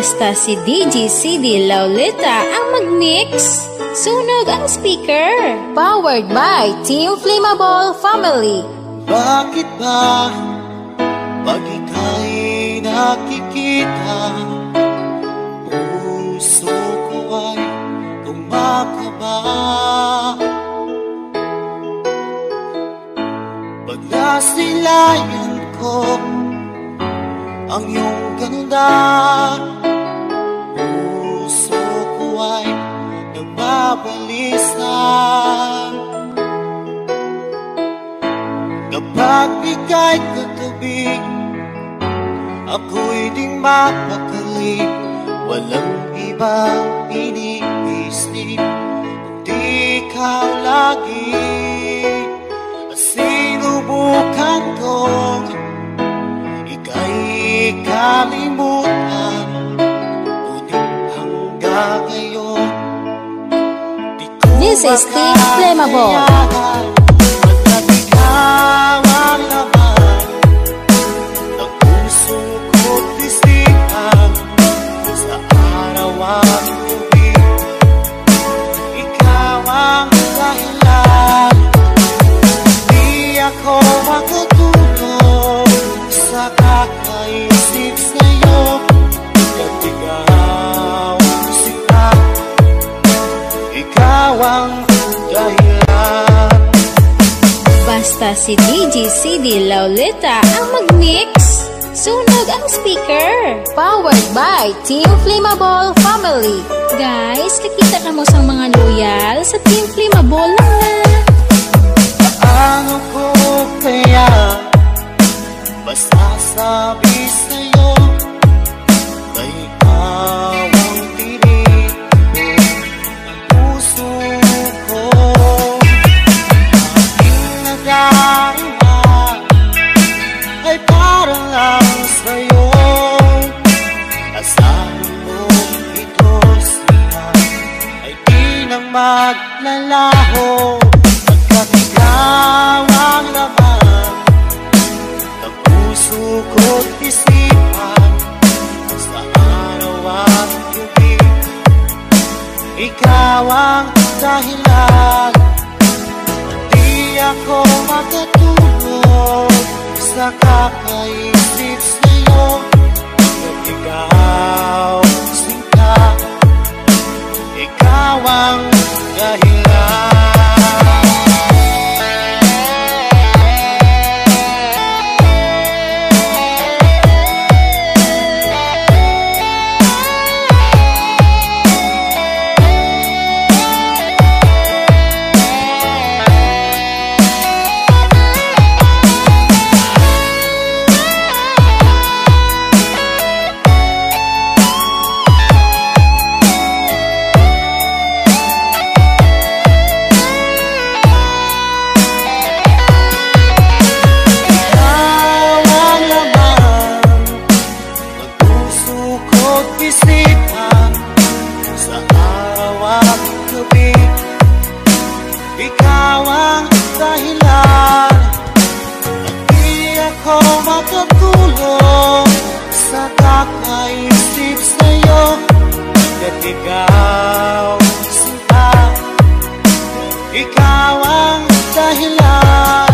Basta si DJ CD Laulita ang mag-mix, sunog ang speaker. Powered by Team Flammable Family. Bakit ba pag ika'y nakikita, puso ko ay kumakaba? Pag nasilayan ko ang iyong ganda, puso ko ay nagbabalisa. Kapag ika'y katabi, ako'y di mapakali. Walang ibang iniisip, kundi ikaw lagi. Sinubukan kong ika'y kalimutan, ngunit hanggang ngayon di ko This is Team Flammable. Pagkat ikaw ang laman ng puso ko't isipan, sa araw at gabi, ikaw ang dahilan. Di ako makatulog sa kakaisip sa'yo, at ikaw sila, ikaw ang dahilan. Basta si DJ CD Laulita ang mag-mix, sunog ang speaker. Powered by Team Flammable Family. Guys, kakita na mo sa mga loyal sa Team Flammable na. Ano ko kaya masasabi sa'yo, na ikaw ang tinig ng puso ko? Aking nag-aalala ay parang lang sa'yo. Asahan mo ito siya ay di na maglalaho, pagkat ikaw ang laman ng puso ko't isipan, sa araw at gabi, ikaw ang dahilan. Di ako makatulog sa kakaisip sa'yo, at ikaw sinta, ikaw ang dahilan. Ikaw ang dahilan. At di ako makatulog sa kakaisip sa'yo, at ikaw sinta, ikaw ang dahilan.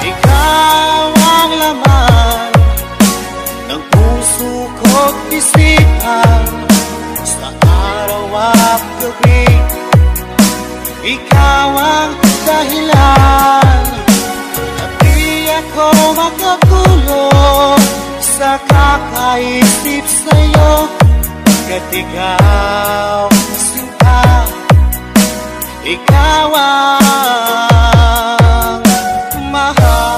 Ikaw ang laman ng puso ko't isipan, sa araw at gabi, ikaw ang dahilan. At di ako makatulog sa kakaisip sa'yo, at ikaw sinta, ikaw ang mahal.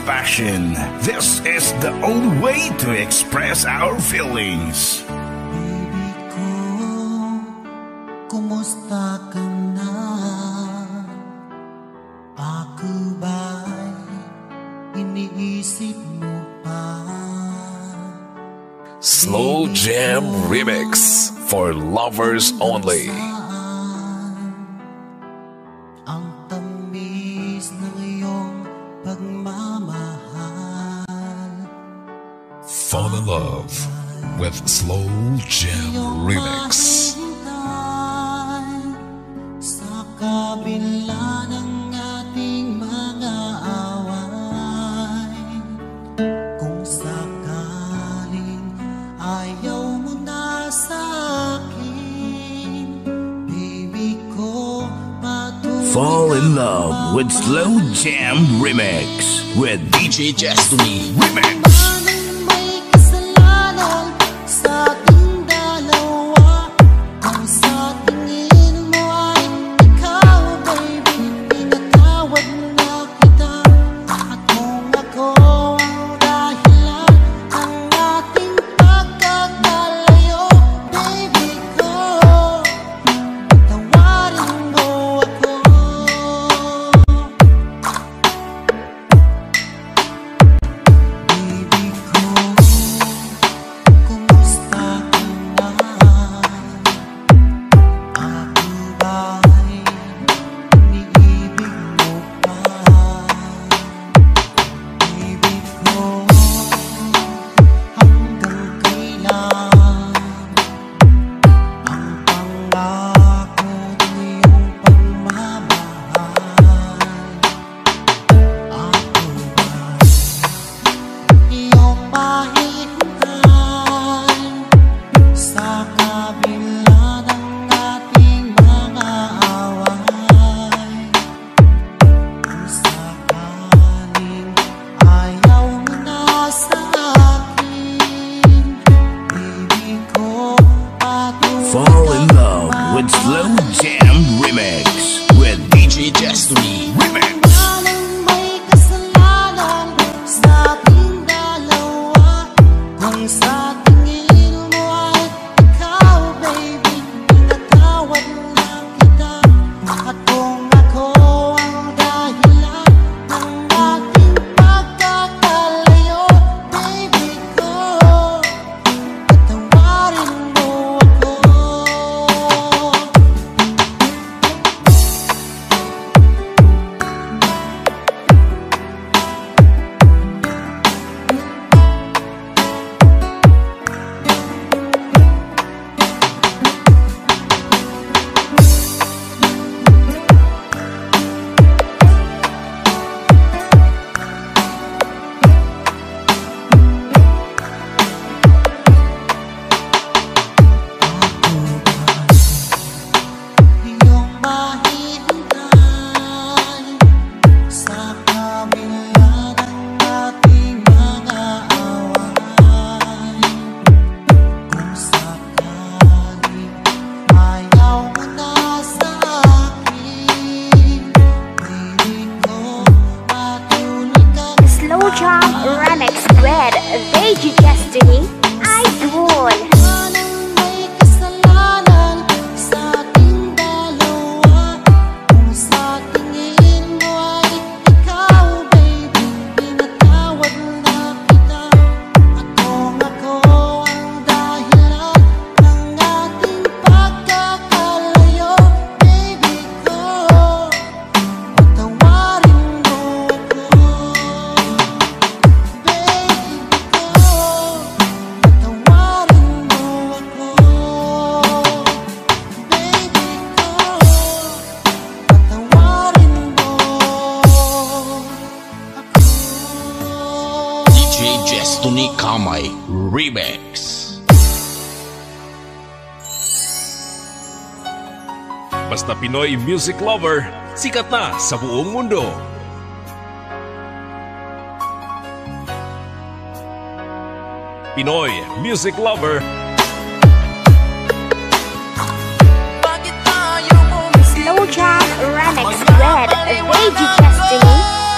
passion. This is the only way to express our feelings. Baby ko, kumusta ka na? Ako ba'y iniisip mo pa? Slow Jam Remix for lovers only. Ang tamis ng iyong pagmamahal. Fall in love with Slow Jam Remix. Sa kabila ng ating mga away, kung sakaling ayaw mo na sa akin, baby ko, patuloy. Fall in love with Slow Jam Remix with DJ Destiny Remix. Anong may kasalanan sa ating dalawa? Kung sa tingin mo ay ikaw, baby, pinatawad na kita. At kung ako ang dahilan ng ating pagkakalayo, baby ko, patawarin mo ako. Baby ko, kumusta ka na? Ako ba'y iniibig mo pa? Baby ko, hanggang kailan ang pangako ng iyong pagmamahal? Ako ba'y iyong mahihintay sa kabila ng ating mga away? Kung sakaling ayaw mo na sa akin, baby ko, patuloy Fall in love with Slow Jam Remix with DJ Destiny Remix. Anong may kasalanan sa ating dalawa? Kung sa tingin mo ay ikaw, baby, pinatawad na kita. At kung ako ang dahilan ng ating pagkakalayo, baby ko, patawarin mo ako. Iyong mahihintay sa kabila ng ating mga away. Kung sakaling ayaw mo na sa akin, baby ko, patuloy kang Slow Jam Remix with DJ Destiny Idol. Anong may kasalanan sa ating dalawa? Kung sa tingin mo ay ikaw, baby, pinatawad na kita. At kung ako ang dahilan ng ating pagkakalayo, baby ko, patawarin mo ako. Baby ko, patawarin mo ako. Baby ko, patawarin mo ako. DJ Destiny Kamay Remix. Basta Pinoy music lover, sikat na sa buong mundo. Pinoy music lover, Slow Jam Remix with DJ Destiny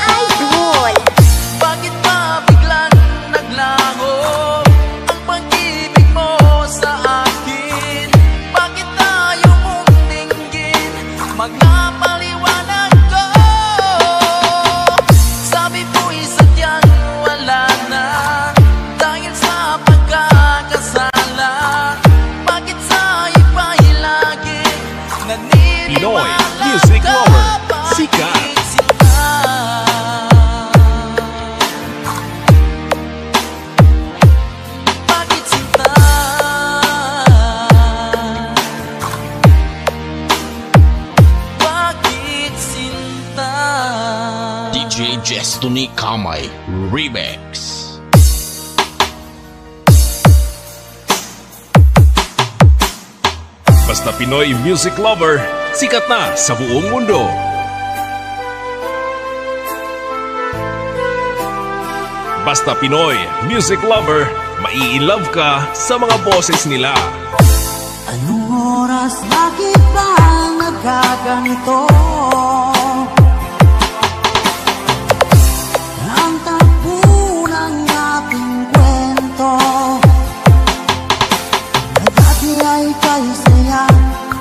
Idol. pagkakasala? Bakit sa iba'y lagi Pinoy naniniwala Music ka? Lover, sikat. Bakit sinta? Bakit sinta? Bakit sinta? DJ Destiny Kamay Remix. Basta Pinoy Music Lover, sikat na sa buong mundo. Basta Pinoy Music Lover, mai-love ka sa mga boses nila. Anong oras bakit ba nagkaganito? Ang takbo ng ating kwento na dati ay kay saya,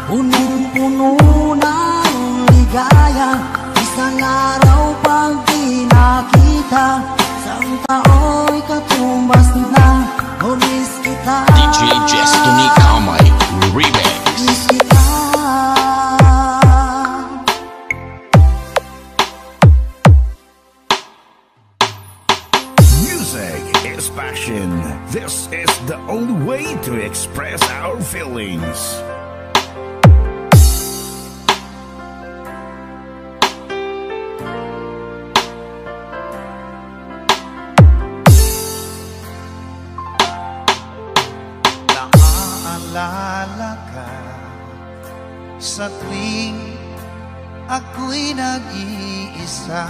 punong-puno ng ligaya. Isang araw pag di nakita, isang tao'y katumbas na. Ulis kita, DJ Destiny Kamay Remix. ulis kita. Music is passion. This is the only way to express our feelings. Naaalala ka sa tuwing ako'y nag-iisa.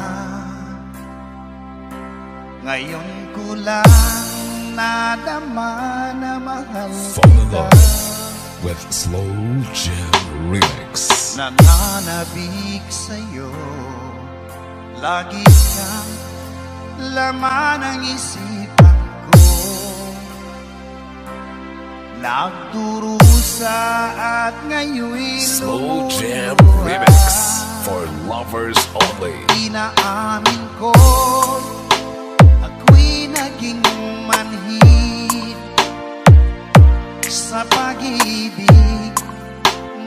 Ngayon ko lang nadama na mahal Fall in kita. love with Slow Jam Remix. Nananabik sa'yo, lagi kang laman ng isipan ko. Nagdurusa at ngayon Slow Jam Remix for lovers only. Inaamin ko, ako'y naging manhid sa pag-ibig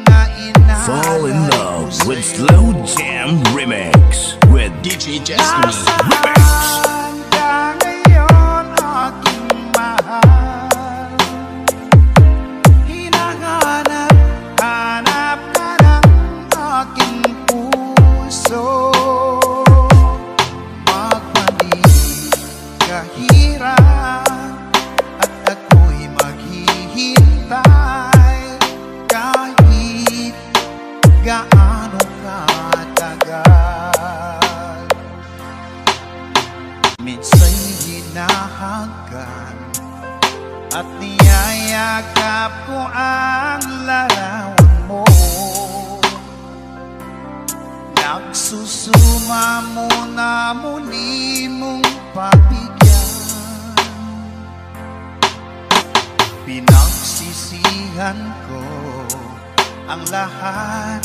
na inalay Fall in love ko with sa'yo. Slow Jam Remix with DJ Destiny Remix. Nasaan ka ngayon, aking mahal? Hinahanap, hanap ka ng aking puso. Magbalik kahirap at ako'y maghihintay kahit gaano katagal. Minsa'y hinahagan at niyayakap ko ang larawan mo. Nagsusuma mo na muli mong pabigyan. Pinagsisihan ko ang lahat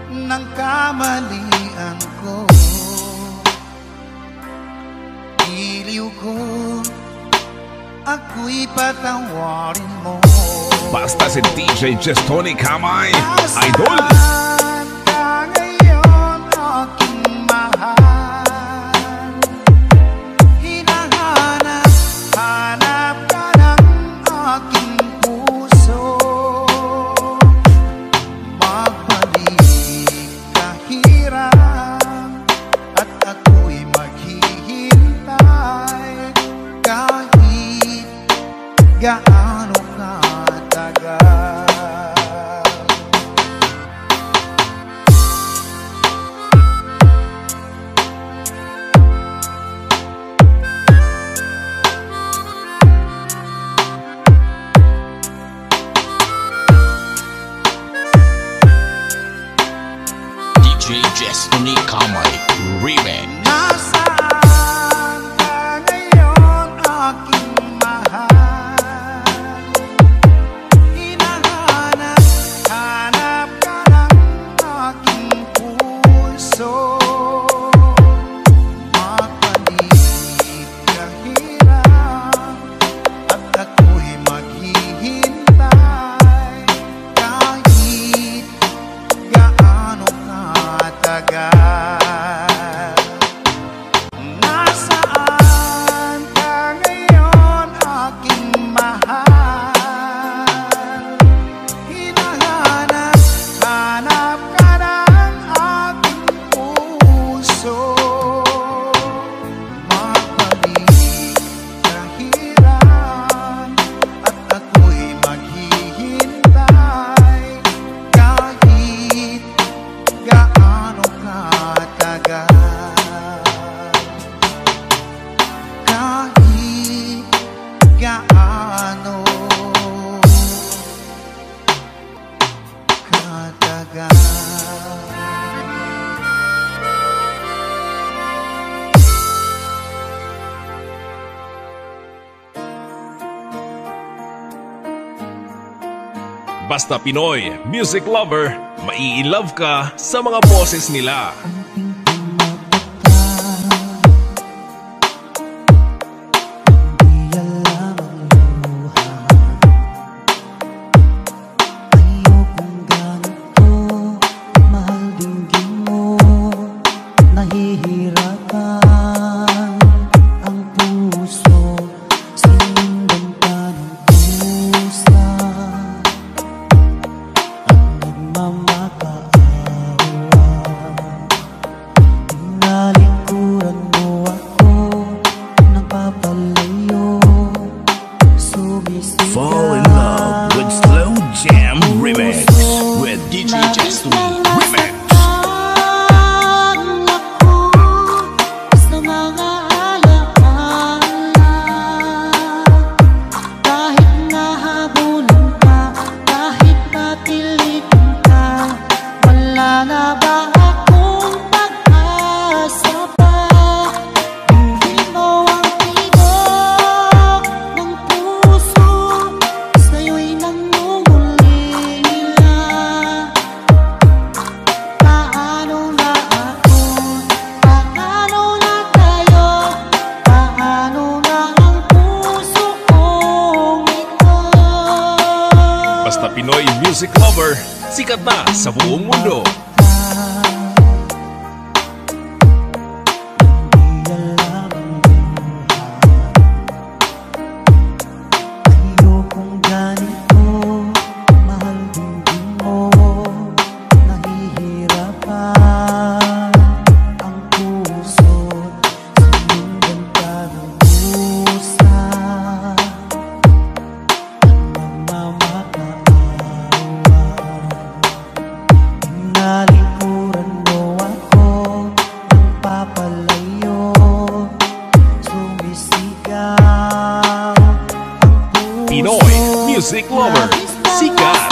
ng kamalian ko. Iliw ko, ako'y patawarin mo. Basta si DJ Destiny Kamay, idol. Nasaan ka ngayon, aking mahal? Hinahanap, hanap ka ng aking puso. Magbalik kahirap at ako'y maghihintay kahit gaano katagal. DJ Destiny Kamay Remix. Nasaan ka ngayon, aking mahal? mahal. Hinahanap, hanap ka ng aking puso. Magbalik kahiran at ako'y maghihintay kahit gaano katagal. Kahit gaano katagal. Basta Pinoy Music Lover, mai-love ka sa mga boses nila. Fall in love with Slow Jam Remix with DJ Destiny Remix. Basta Pinoy Music Lover, sikat na sa buong mundo. Pinoy Music Lover, sikat.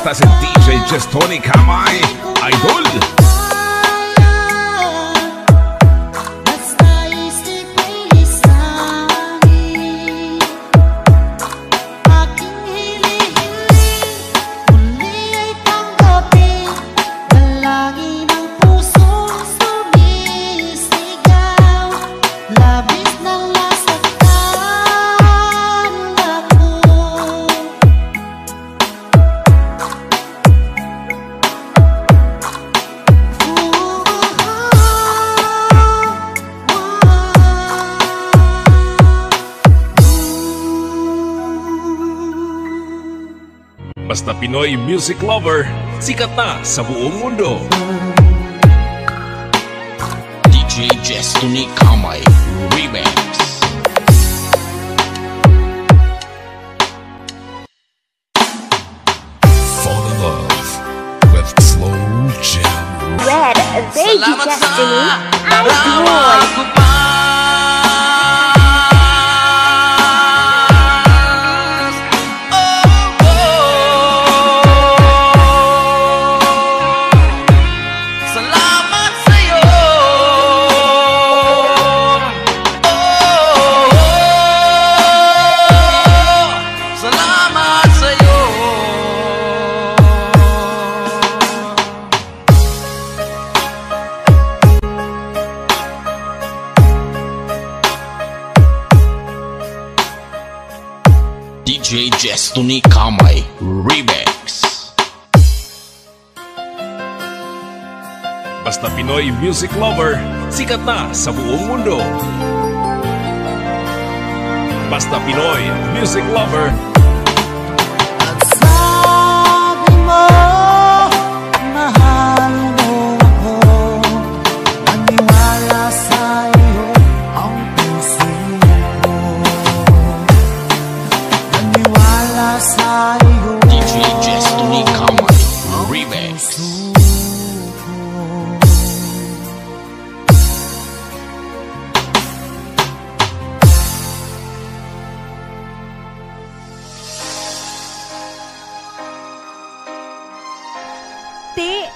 Basta si DJ Destiny Kamay, idol. Basta Pinoy Music Lover, sikat na sa buong mundo. DJ Destiny Kamay Remix. Destiny, larawan Idol. ko pa. Salamat sa'yo. Salamat sa'yo. DJ Destiny Kamay Remix. Basta Pinoy Music Lover, sikat na sa buong mundo. Basta Pinoy Music Lover. At sabi mo, mahal mo ako. Naniwala sa'yo ang puso ko. Naniwala sa'yo DJ Destiny Kamay Remix. Te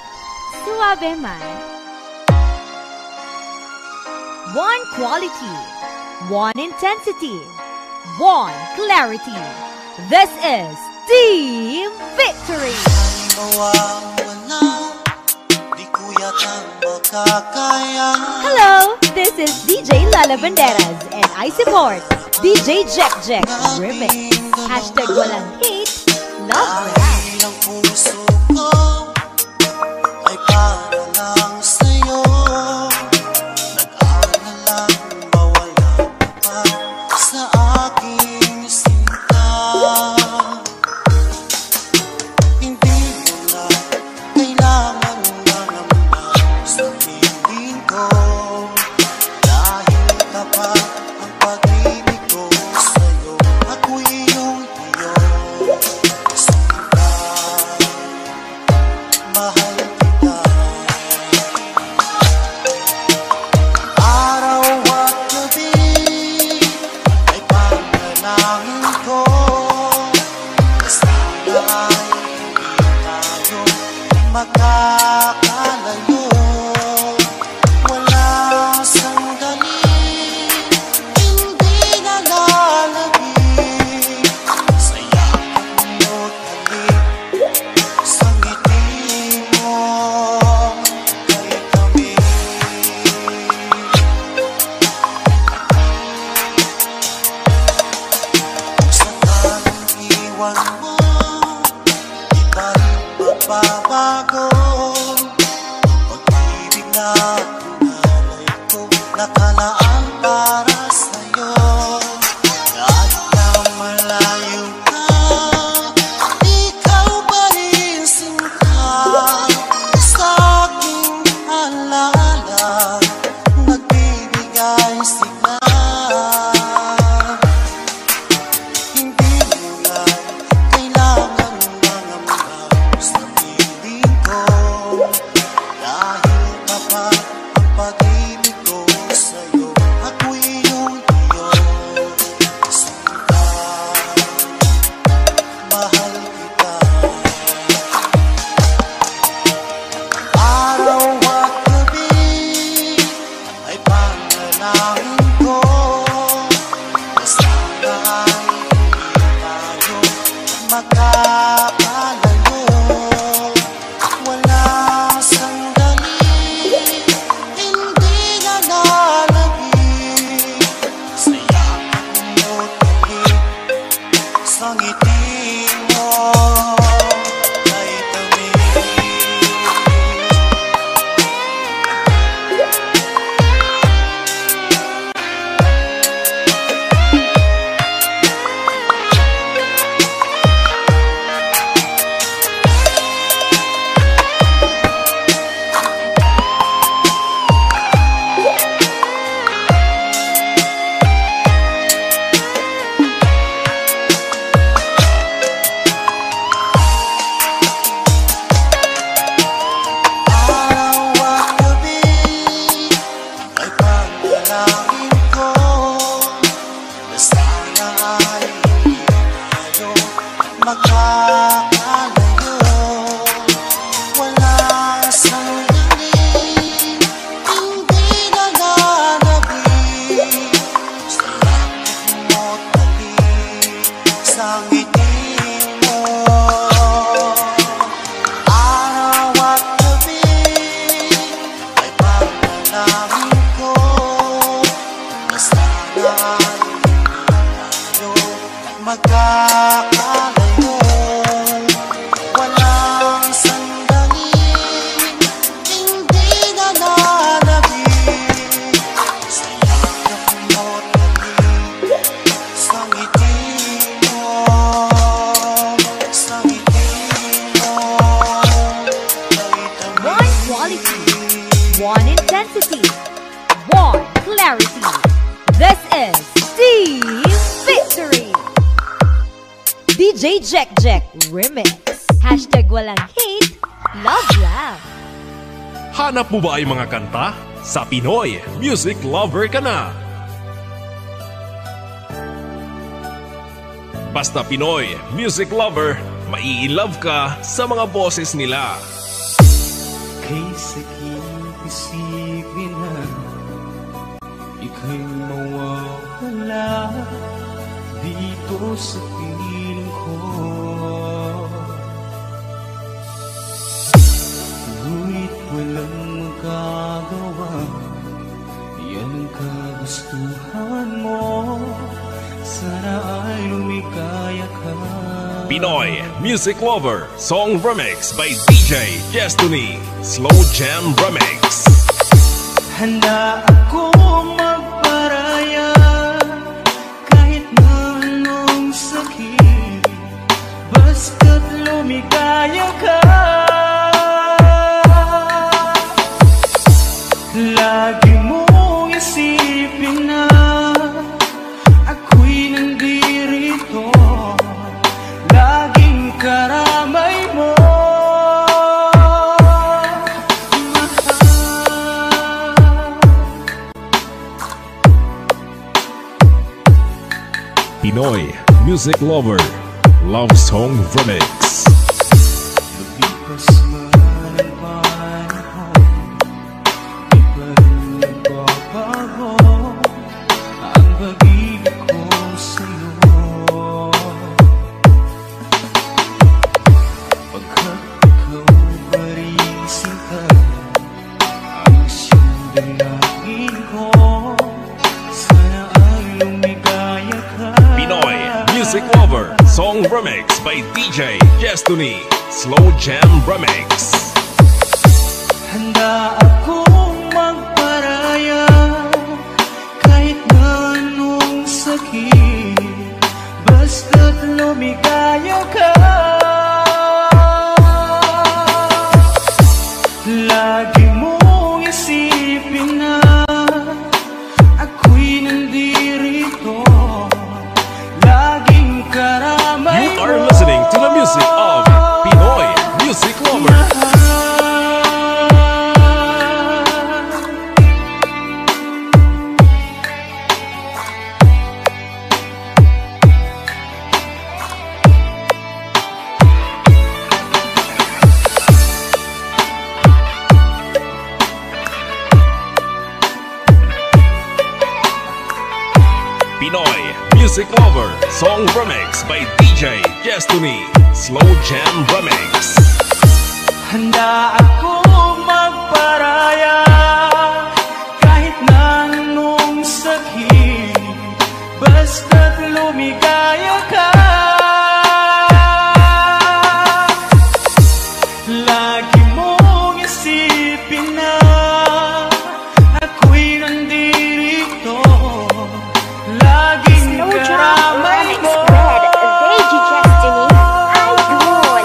suave man. One quality, one intensity, one clarity. This is Team Victory. mawawala, di ko yata makakaya. Hello, this is DJ Lala Banderas and I support DJ Jack Jack Remix. Hashtag walang hate, love rap. Dahil ang puso ko ay para lang sa'yo. Nag-aalalang mawala ka sa aking sinta. Hindi mo na kailangan manamnan sa piling ko. Dahil tapat ang pag-ibig ko sa'yo. Ako'y iyong iyo. Sinta, mahal kita. Araw at gabi ay panalangin ko. Sana ay hindi tayo magkakalayo. Walang sandali, hindi nalalagay. Sa yakap mo't halik, sa ngiti mo kay kami. Kung sakaling iwan mo, di pa rin magbabago. Pag-ibig na pinalay ko, nakalaan para sa'yo. Kahit na malayo ka, ikaw pa rin sinta. Sa aking alaala, nagbibigay sigla. Hindi mo na kailangan mangamnam sa piling ko. Dahil tapat ang pag-ibig ko sa'yo. Ako'y iyong iyo. Sinta, mahal kita. Araw at gabi ay panalangin ko. Sana ay hindi tayo magkakalayo. Walang sandali, hindi nalalagay. Sa yakap mo't halik, sa ngiti mo kay tamis. magkakalayo. Wala sandali, hindi na nanabig. Sa lakad mo talik, sa ngiti mo. Araw at gabi ay panalangin ko na sana tayo magkakalayo. Walang sandali, hindi na nanabig. Sa yakap mo talik, sa ngiti mo, sa ngiti mo. One quality, one intensity, one clarity. This is Team Victory. DJ Jack Jack Remix. Hashtag walang hate, love laugh. Hanap mo ba ay mga kanta? Sa Pinoy, music lover ka na. Basta Pinoy, music lover, mai-love ka sa mga boses nila. Kay sakit isipin na ika'y mawawala dito sa piling ko. Ngunit walang magagawa, yan ang kagustuhan mo. Sana ay lumikaya ka. Pinoy Music Lover Song Remix by DJ Destiny Slow Jam Remix. Handa akong magparaya kahit na anong sakit, basta't lumikaya ka. Lagi mong isipin na ako'y nandirito, laging karamay mo. Pinoy Music Lover Love Song Remix. Lumipas man ang panahon, di pa rin nagbabago ang pag-ibig ko sa'yo. Pagkat ikaw pa rin sinta, ang siyang dalangin ko. Sana ay lumigaya ka. Pinoy Music Lover Song Remix by DJ Destiny Slow Jam Remix. Handa akong magparaya kahit na anong sakit, basta't lumigaya ka. Lagi mong isipin na ako'y nandirito, laging karamay You are mo. listening to the music of Pinoy Music Lover. Pinoy Music Lover Song Remix by DJ Destiny Slow Jam Remix. Handa akong magparaya kahit na anong sakit, basta't lumigaya ka. Lagi mong isipin na ako'y nandirito, laging Slow Jam karamay Remix mo. with DJ Destiny Idol.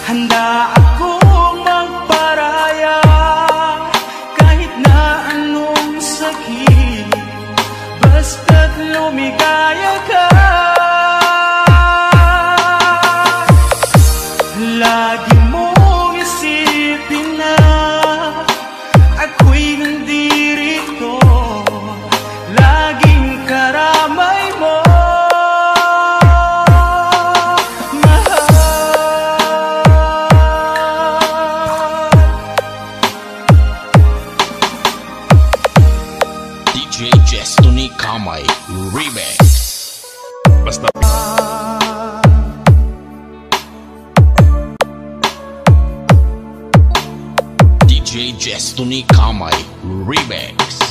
Handa akong magparaya DJ Jestony Kamay Remix. Basta DJ Jestony Kamay Remix.